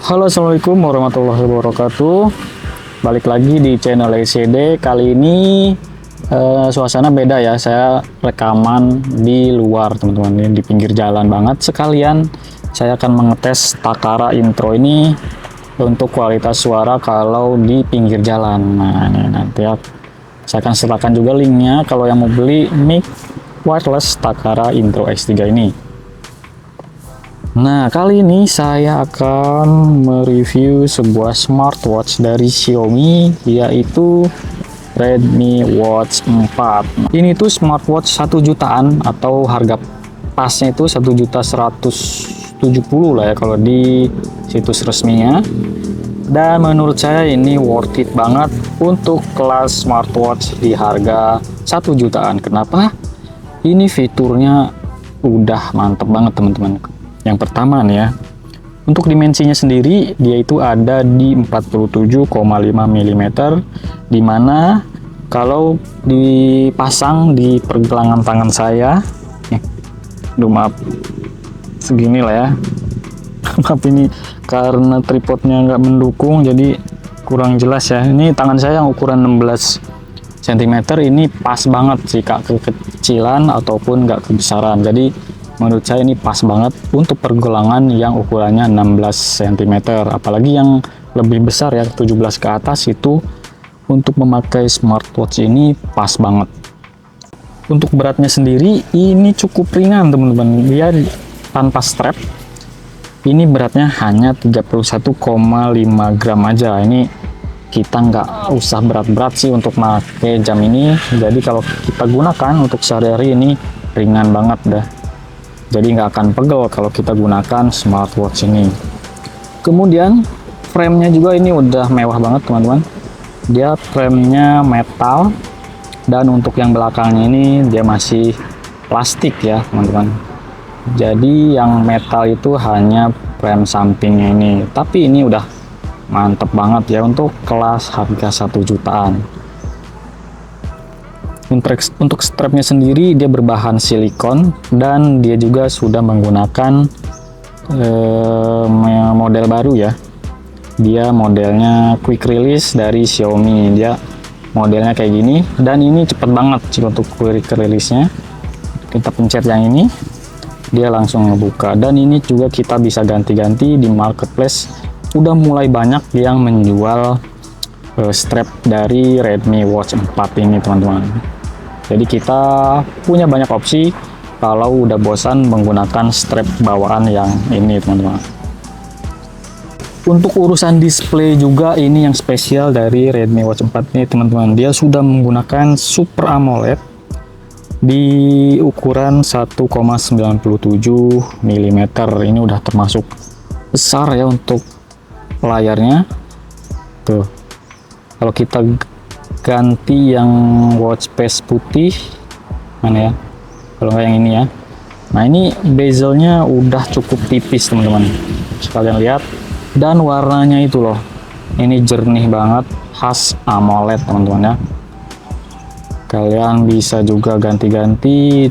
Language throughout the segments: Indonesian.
Halo, assalamualaikum warahmatullahi wabarakatuh. Balik lagi di channel ECD. Kali ini suasana beda ya. Saya rekaman di luar, teman-teman, di pinggir jalan banget. Sekalian saya akan mengetes Takara Intro ini untuk kualitas suara kalau di pinggir jalan. Nah, ini nanti ya, saya akan sertakan juga linknya kalau yang mau beli mic wireless Takara Intro X3 ini. Nah, kali ini saya akan mereview sebuah smartwatch dari Xiaomi, yaitu Redmi Watch 4. Ini tuh smartwatch 1 jutaan atau harga pasnya itu 1.170.000 lah ya kalau di situs resminya. Dan menurut saya ini worth it banget untuk kelas smartwatch di harga 1 jutaan. Kenapa? Ini fiturnya udah mantep banget, teman-teman. Yang pertama nih ya, untuk dimensinya sendiri dia itu ada di 47,5 mm, dimana kalau dipasang di pergelangan tangan saya, maaf segini lah ya, maaf ini karena tripodnya nggak mendukung jadi kurang jelas ya. Ini tangan saya yang ukuran 16 cm, ini pas banget sih kak, kekecilan ataupun nggak kebesaran. Jadi menurut saya ini pas banget untuk pergelangan yang ukurannya 16 cm, apalagi yang lebih besar ya 17 ke atas, itu untuk memakai smartwatch ini pas banget. Untuk beratnya sendiri ini cukup ringan, teman-teman. Dia tanpa strap, ini beratnya hanya 31,5 gram aja. Ini kita nggak usah berat-berat sih untuk pakai jam ini, jadi kalau kita gunakan untuk sehari-hari ini ringan banget dah. Jadi nggak akan pegel kalau kita gunakan smartwatch ini. Kemudian framenya juga ini udah mewah banget, teman-teman. Dia framenya metal, dan untuk yang belakangnya ini dia masih plastik ya, teman-teman. Jadi yang metal itu hanya frame sampingnya ini, tapi ini udah mantep banget ya untuk kelas harga 1 jutaan. Untuk strapnya sendiri dia berbahan silikon, dan dia juga sudah menggunakan model baru ya. Dia modelnya quick release dari Xiaomi. Dia modelnya kayak gini, dan ini cepet banget sih untuk quick release-nya. Kita pencet yang ini, dia langsung ngebuka. Dan ini juga kita bisa ganti-ganti di marketplace. Udah mulai banyak yang menjual strap dari Redmi Watch 4 ini, teman-teman. Jadi kita punya banyak opsi kalau udah bosan menggunakan strap bawaan yang ini, teman-teman. Untuk urusan display juga ini yang spesial dari Redmi Watch 4 ini, teman-teman. Dia sudah menggunakan Super AMOLED di ukuran 1,97 mm. Ini udah termasuk besar ya untuk layarnya. Tuh, kalau kita ganti yang watch face putih, mana ya, kalau nggak yang ini ya. Nah, ini bezelnya udah cukup tipis, teman-teman, sekalian lihat. Dan warnanya itu loh, ini jernih banget, khas AMOLED, teman-teman ya. Kalian bisa juga ganti-ganti,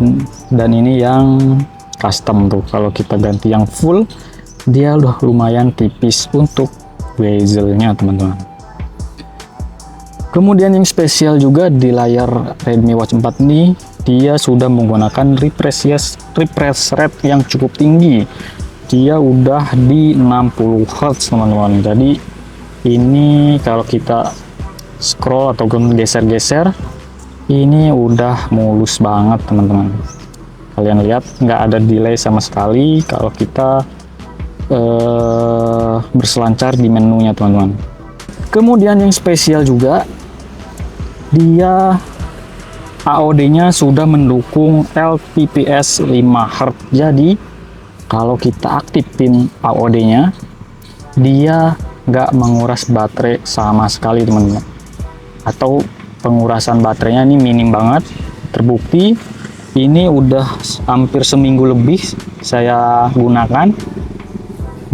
dan ini yang custom tuh. Kalau kita ganti yang full, dia udah lumayan tipis untuk bezelnya, teman-teman. Kemudian yang spesial juga di layar Redmi Watch 4 ini, dia sudah menggunakan refresh rate yang cukup tinggi. Dia udah di 60 Hz, teman-teman. Jadi ini kalau kita scroll atau geser-geser, ini udah mulus banget, teman-teman. Kalian lihat nggak ada delay sama sekali kalau kita berselancar di menunya, teman-teman. Kemudian yang spesial juga, dia AOD-nya sudah mendukung LTPS 5 Hz. Jadi kalau kita aktifin AOD-nya, dia nggak menguras baterai sama sekali, teman-teman. Atau pengurasan baterainya ini minim banget. Terbukti ini udah hampir seminggu lebih saya gunakan,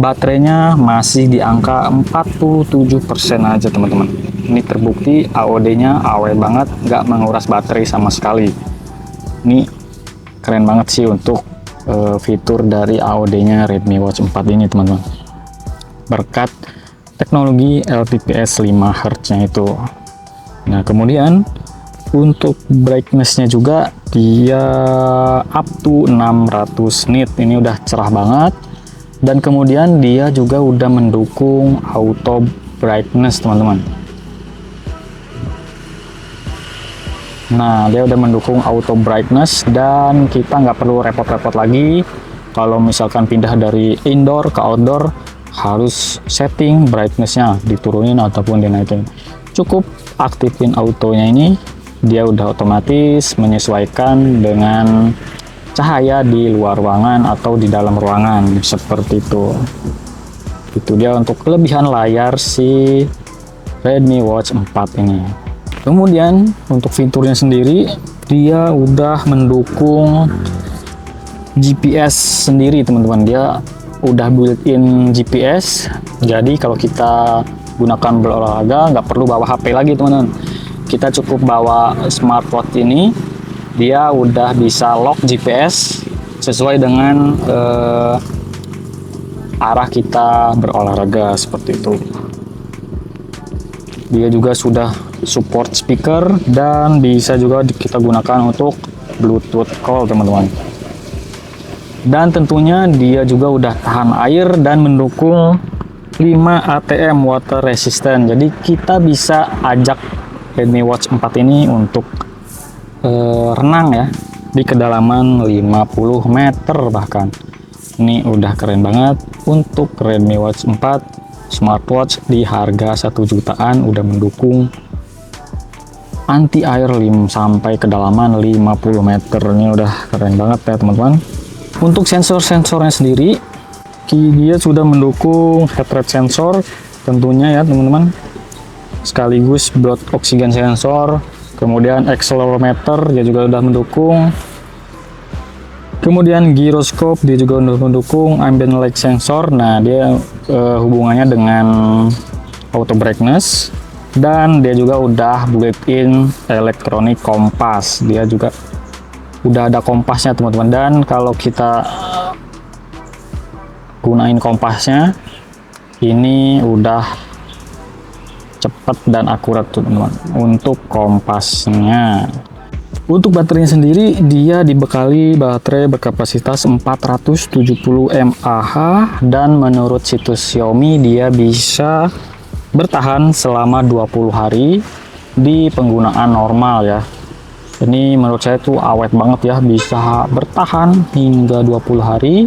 baterainya masih di angka 47% aja, teman-teman. Ini terbukti AOD-nya awet banget, nggak menguras baterai sama sekali. Ini keren banget sih untuk fitur dari AOD-nya Redmi Watch 4 ini, teman-teman. berkat teknologi LTPS 5 Hz nya itu. Nah, kemudian untuk brightness-nya juga dia up to 600 nit. Ini udah cerah banget. Dan kemudian dia juga udah mendukung auto brightness, teman-teman. Nah, dia udah mendukung auto brightness dan kita nggak perlu repot-repot lagi kalau misalkan pindah dari indoor ke outdoor harus setting brightness-nya diturunin ataupun dinaikin. Cukup aktifin autonya ini, dia udah otomatis menyesuaikan dengan cahaya di luar ruangan atau di dalam ruangan, seperti itu. Itu dia untuk kelebihan layar si Redmi Watch 4 ini. Kemudian untuk fiturnya sendiri, dia udah mendukung GPS sendiri, teman-teman. Dia udah built-in GPS, jadi kalau kita gunakan berolahraga nggak perlu bawa HP lagi, teman-teman. Kita cukup bawa smartwatch ini, dia udah bisa lock GPS sesuai dengan arah kita berolahraga, seperti itu. Dia juga sudah support speaker dan bisa juga kita gunakan untuk Bluetooth call, teman-teman. Dan tentunya dia juga udah tahan air dan mendukung 5 ATM water resistant. Jadi kita bisa ajak Redmi Watch 4 ini untuk renang ya di kedalaman 50 meter bahkan. Ini udah keren banget untuk Redmi Watch 4 smartwatch di harga 1 jutaan, udah mendukung anti air sampai kedalaman 50 meter. Ini udah keren banget ya, teman-teman. Untuk sensor-sensornya sendiri, dia sudah mendukung heart rate sensor tentunya ya, teman-teman, sekaligus blood oxygen sensor. Kemudian accelerometer dia juga udah mendukung. Kemudian gyroscope dia juga udah mendukung. Ambient light sensor, nah dia hubungannya dengan auto brightness. Dan dia juga udah built-in electronic kompas. Dia juga udah ada kompasnya, teman-teman. Dan kalau kita gunain kompasnya, ini udah cepat dan akurat, teman-teman, untuk kompasnya. Untuk baterainya sendiri, dia dibekali baterai berkapasitas 470 mAh dan menurut situs Xiaomi dia bisa bertahan selama 20 hari di penggunaan normal ya. Ini menurut saya tuh awet banget ya, bisa bertahan hingga 20 hari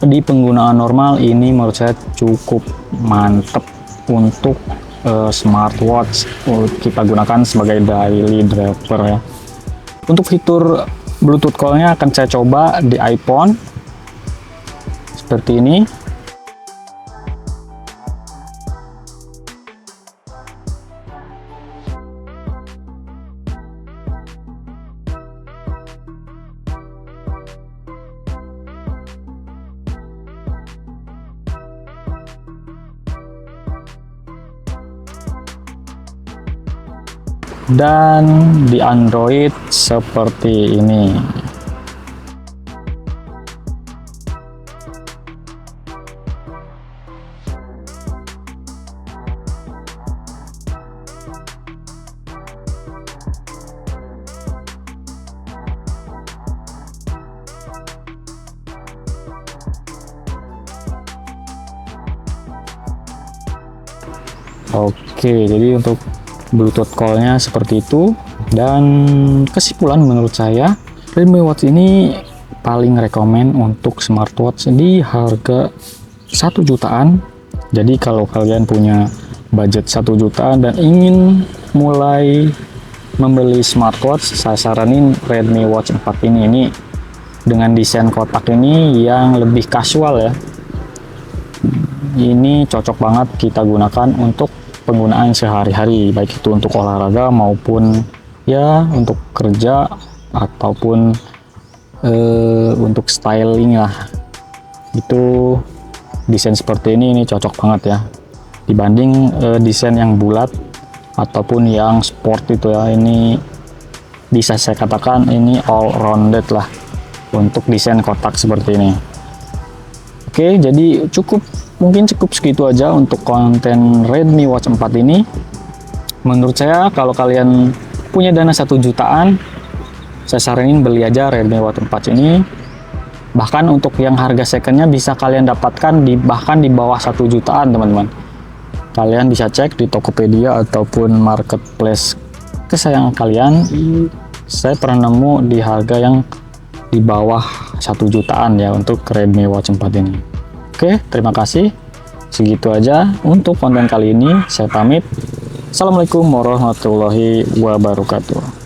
di penggunaan normal. Ini menurut saya cukup mantep untuk smartwatch kita gunakan sebagai daily driver ya. Untuk fitur Bluetooth call-nya akan saya coba di iPhone seperti ini. Dan di Android seperti ini. Oke, jadi untuk Bluetooth call-nya seperti itu. Dan kesimpulan menurut saya, Redmi Watch ini paling rekomen untuk smartwatch di harga 1 jutaan. Jadi kalau kalian punya budget 1 jutaan dan ingin mulai membeli smartwatch, saya saranin Redmi Watch 4 ini dengan desain kotak ini yang lebih casual ya. Ini cocok banget kita gunakan untuk penggunaan sehari-hari, baik itu untuk olahraga maupun ya untuk kerja ataupun untuk styling lah. Itu desain seperti ini cocok banget ya dibanding desain yang bulat ataupun yang sport itu ya. Ini bisa saya katakan ini all rounded lah untuk desain kotak seperti ini. Oke, jadi mungkin cukup segitu aja untuk konten Redmi Watch 4 ini. Menurut saya kalau kalian punya dana 1 jutaan, saya saranin beli aja Redmi Watch 4 ini. Bahkan untuk yang harga secondnya bisa kalian dapatkan bahkan di bawah 1 jutaan teman-teman. Kalian bisa cek di Tokopedia ataupun marketplace kesayangan kalian. Saya pernah nemu di harga yang di bawah 1 jutaan ya untuk Redmi Watch 4 ini. Oke, terima kasih. Segitu aja untuk konten kali ini. Saya pamit. Assalamualaikum warahmatullahi wabarakatuh.